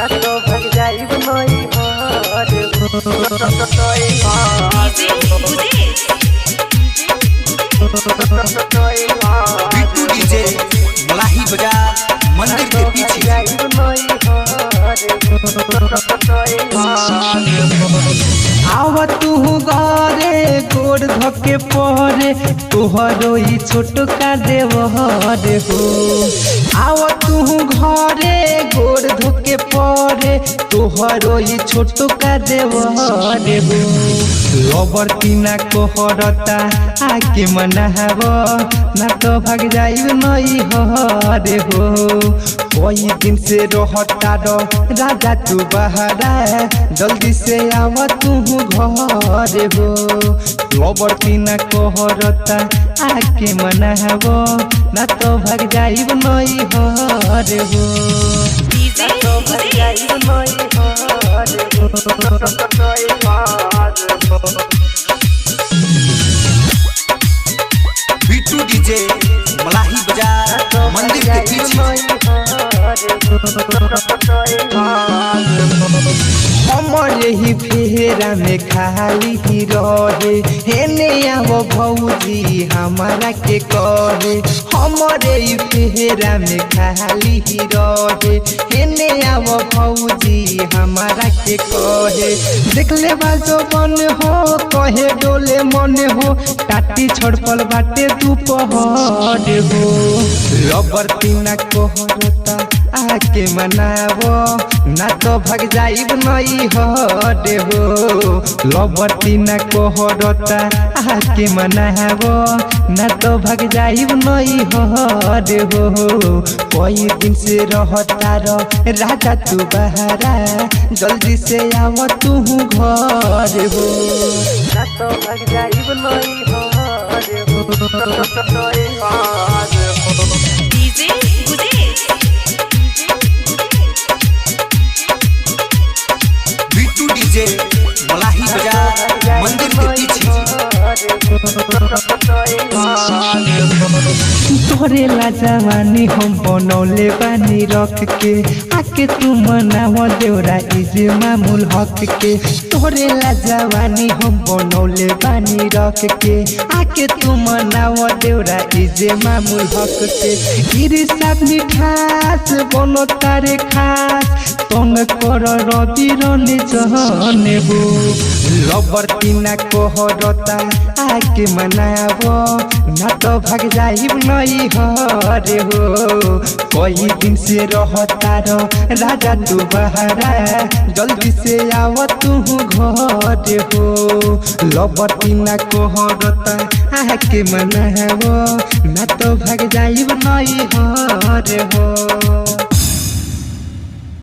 तो भग जाइब नई बिट्टू डीजे मलाही बाजार मंदिर के पीछे। आवा तू घरे गोड़ धके परे तोहरो ई छोटका देवहर हो। आवा तू घरे गोड़ धके परे तोहरो ई छोटका देवहर हो। लबर तीना कोहरता आके मनाहब ना तो भाग जाइब नई हरे हो। कोई दिन से रहता रो राजा तू बहरा जल्दी से आवा तू घरे हो। लबर तीना कोहरता आके मनाहब ना तो भाग जाइब नई हरे हो। बिट्टू डीजे मलाही बाजार मंदिर के पीछे। हमर यही फेरा में खाली ही रहे हेने आवो भौजी हमारा के कहे। हमर यही फेरा में खाली ही रहे हेने आवो भौजी हमारा के कहे। देख ले बाजो बन हो कहे डोले मन हो टाटी छोड़पल बाटे दोपहर हो। रबर तीना कोहरता आके मनावो ना तो भाग जाइब नई हरे हो। लबर तीना कोहरता आके मनावो ना तो भाग जाइब नई हरे हो। कोई दिन से रहता रो राजा तू बहरा जल्दी से आव तू घर हो। ना तो भाग जाइब नई हरे हो। बिट्टू डीजे मलाही बाजार मंदिर के पीछे। तोरे ला जवानी हम बनौले बानी रख के आके तू मनाव देवरा इजे मामूल हक के। तोरे ला जवानी हम बनौले बानी रख के आके तू मनाव देवरा इजे मामूल हक के। ईर्षा मिठास बनो तारे खास तंग कर रवि रने जहने हो। लबर तीना कोहरता आके मनाव ना तो भाग जाइब नई हरे हो। कोई दिन से रहता रो राजा तू बहरा जल्दी से आव तू घरे हो। लबर तीना कोहरता आके मनाव ना तो भाग जाइब नई हरे हो।